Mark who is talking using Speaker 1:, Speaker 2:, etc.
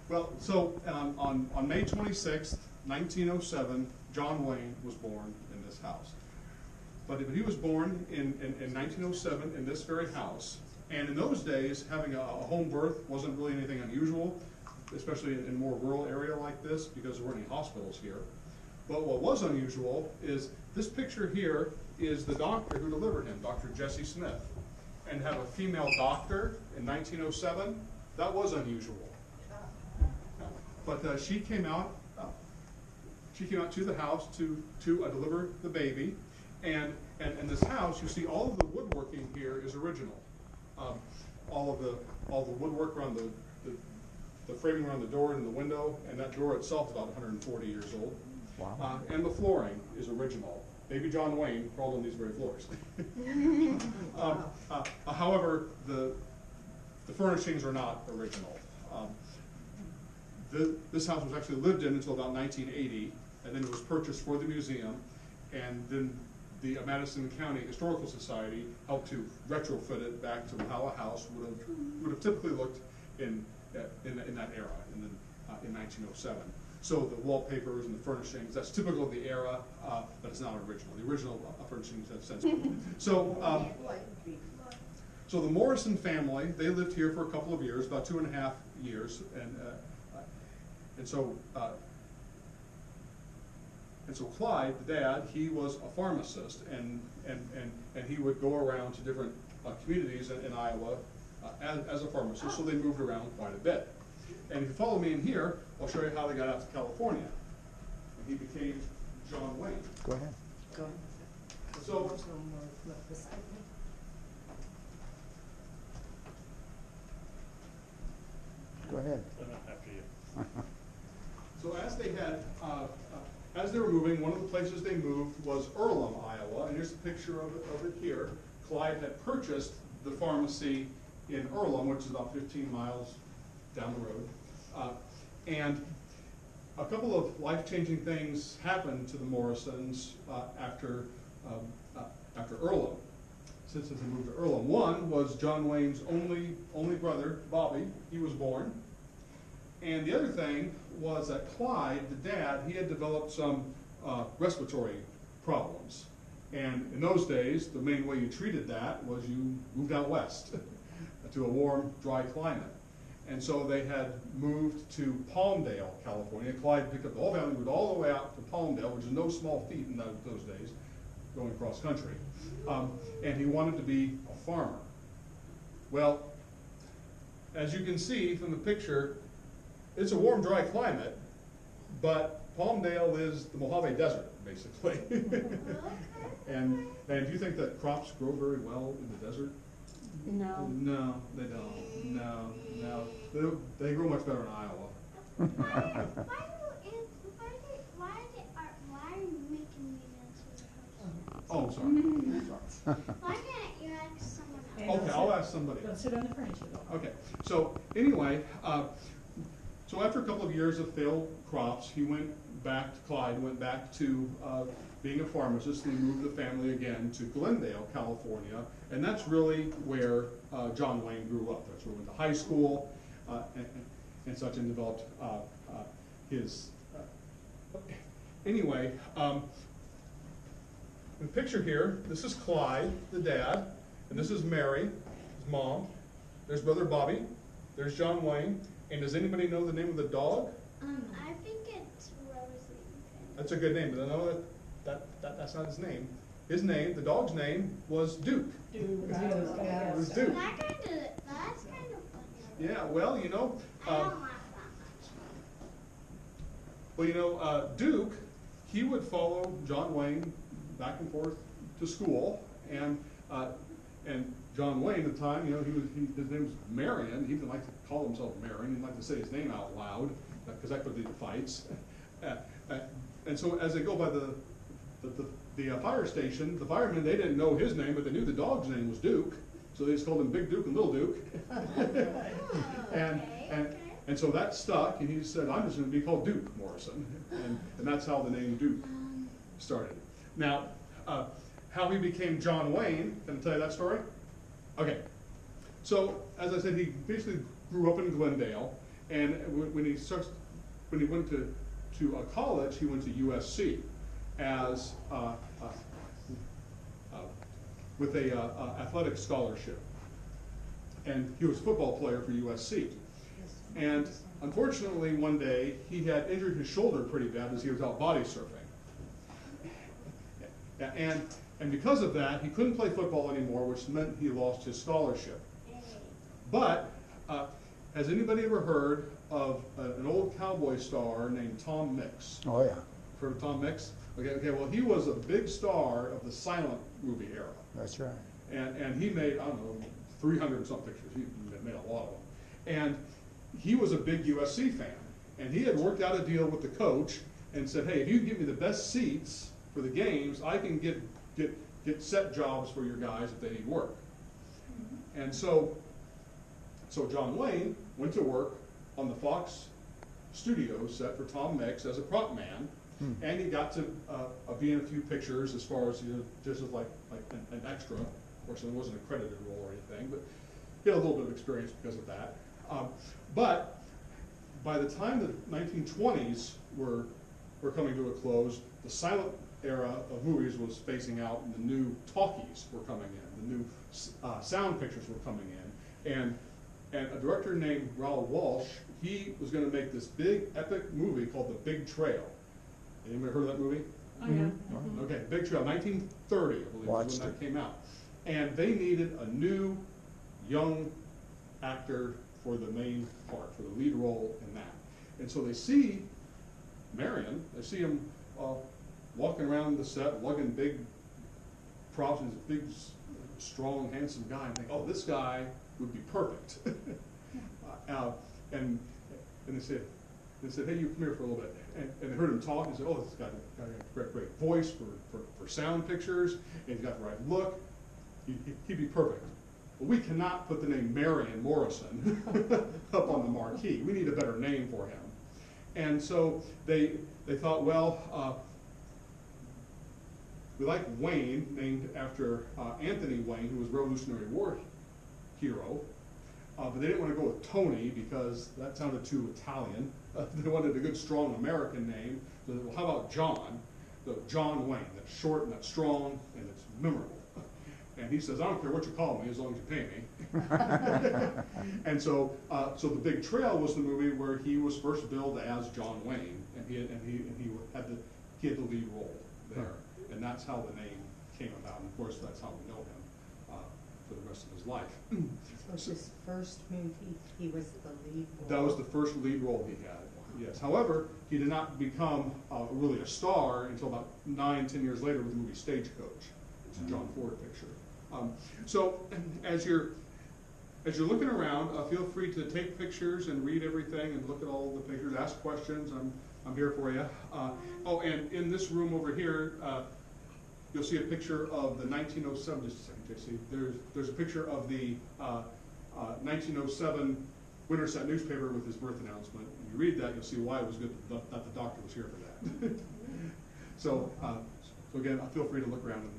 Speaker 1: Well, so on May 26th, 1907, John Wayne was born in this house. But he was born in 1907 in this very house. And in those days, having a home birth wasn't really anything unusual, especially in a more rural area like this, because there weren't any hospitals here. But what was unusual is this picture here is the doctor who delivered him, Dr. Jesse Smith. And have a female doctor in 1907, that was unusual. But she came out to the house to deliver the baby. And this house, you see all of the woodworking here is original. All the woodwork around the framing around the door and the window, and that door itself is about 140 years old.
Speaker 2: Wow.
Speaker 1: And the flooring is original. Baby John Wayne crawled on these very floors. However, the furnishings are not original. This house was actually lived in until about 1980, and then it was purchased for the museum, and then the Madison County Historical Society helped to retrofit it back to how a house would have typically looked in that era, in 1907. So the wallpapers and the furnishings, that's typical of the era, but it's not original. The original furnishings have since moved. So the Morrison family, they lived here for a couple of years, about 2.5 years, and so Clyde, the dad, he was a pharmacist, and he would go around to different communities in Iowa as a pharmacist, so they moved around quite a bit. And if you follow me in here, I'll show you how they got out to California. And he became John Wayne.
Speaker 2: Go ahead.
Speaker 3: Go ahead.
Speaker 1: So,
Speaker 2: Go ahead.
Speaker 4: After you.
Speaker 1: so as they were moving, one of the places they moved was Earlham, Iowa. And here's a picture of it here. Clyde had purchased the pharmacy in Earlham, which is about 15 miles down the road. And a couple of life-changing things happened to the Morrisons after Earlham. Since they moved to Earlham. One was John Wayne's only brother, Bobby. He was born. And the other thing was that Clyde, the dad, he had developed some respiratory problems. And in those days, the main way you treated that was you moved out west to a warm, dry climate. And so they had moved to Palmdale, California. Clyde picked up the whole family, moved all the way out to Palmdale, which is no small feat in those days, going cross country. And he wanted to be a farmer. Well, as you can see from the picture, it's a warm, dry climate, but Palmdale is the Mojave Desert, basically. And do you think that crops grow very well in the desert?
Speaker 3: No.
Speaker 1: No, they don't. No. They grow much better in Iowa.
Speaker 5: Why are you making me answer the question?
Speaker 1: Oh, sorry.
Speaker 5: Why can't you ask someone else?
Speaker 1: Okay, I'll ask somebody.
Speaker 3: Go sit on the furniture.
Speaker 1: Okay, so anyway, so after a couple of years of failed crops, Clyde went back to being a pharmacist, and he moved the family again to Glendale, California, and that's really where John Wayne grew up. That's where he went to high school and such, and developed his. Anyway, the picture here, this is Clyde, the dad, and this is Mary, his mom. There's brother Bobby. There's John Wayne. And does anybody know the name of the dog?
Speaker 5: I think it's Rosie.
Speaker 1: That's a good name, but I know that's not his name. His name, the dog's name, was Duke.
Speaker 3: Duke.
Speaker 1: It was Duke.
Speaker 5: That's kind of funny.
Speaker 1: Yeah, well, you know.
Speaker 5: I don't laugh that much.
Speaker 1: Well, you know, Duke, he would follow John Wayne back and forth to school, and John Wayne at the time, you know, his name was Marion. He didn't like to call himself Marion. He didn't like to say his name out loud because that could lead to fights. And so as they go by the fire station, the firemen, they didn't know his name, but they knew the dog's name was Duke. So they just called him Big Duke and Little Duke. And so that stuck, and he said, I'm just going to be called Duke Morrison. And that's how the name Duke started. Now, how he became John Wayne, can I tell you that story? Okay. So, as I said, he basically grew up in Glendale, And when he went to college, he went to USC as with a athletic scholarship, and he was a football player for USC. And unfortunately, one day he had injured his shoulder pretty bad as he was out body surfing. And because of that, he couldn't play football anymore, which meant he lost his scholarship. But has anybody ever heard of an old cowboy star named Tom Mix?
Speaker 2: Oh, yeah,
Speaker 1: Heard of Tom Mix? Okay, well, he was a big star of the silent movie era.
Speaker 2: that's right.
Speaker 1: And he made, I don't know, 300 and some pictures. He made a lot of them. And he was a big USC fan. And he had worked out a deal with the coach and said, hey, if you give me the best seats for the games, I can get set jobs for your guys if they need work. And so John Wayne went to work on the Fox Studios set for Tom Mix as a prop man, and he got to be in a few pictures as far as, just as like an extra. Of course, it wasn't a credited role or anything, but he had a little bit of experience because of that. But by the time the 1920s were coming to a close, the silent era of movies was phasing out, and the new talkies were coming in, the new sound pictures were coming in, and a director named Raoul Walsh, he was going to make this big epic movie called The Big Trail. Anybody heard of that movie?
Speaker 3: Oh, yeah. Mhm.
Speaker 1: Okay, Big Trail, 1930, I believe,
Speaker 2: Watched
Speaker 1: was when that
Speaker 2: it.
Speaker 1: came out. And they needed a new, young actor for the main part, for the lead role in that. And so they see Marion, they see him walking around the set, lugging big props, he's a big, strong, handsome guy, and think, oh, this guy would be perfect. And they said, hey, you come here for a little bit. And they heard him talk and said, oh, this guy got a great voice for sound pictures, and he's got the right look. He'd be perfect. But we cannot put the name Marion Morrison up on the marquee. We need a better name for him. And so they thought, well, we like Wayne, named after Anthony Wayne, who was a Revolutionary War hero. But they didn't want to go with Tony because that sounded too Italian. They wanted a good, strong American name. So they said, well, how about John? So John Wayne. That's short and that's strong and it's memorable. And he says, I don't care what you call me as long as you pay me. And so The Big Trail was the movie where he was first billed as John Wayne, and he had the lead role there, and that's how the name came about. And of course, that's how we know him for the rest of his life.
Speaker 3: So his first movie, he was the lead role.
Speaker 1: That was the first lead role he had. Yes. However, he did not become really a star until about 9-10 years later with the movie Stagecoach. It's a John Ford picture. So as you're looking around, feel free to take pictures and read everything and look at all the pictures, ask questions. I'm here for you. Oh, and in this room over here, you'll see a picture of the 1907. Just a second, JC. There's a picture of the 1907 Winterset newspaper with his birth announcement. When you read that, you'll see why it was good that the doctor was here for that. So again, feel free to look around and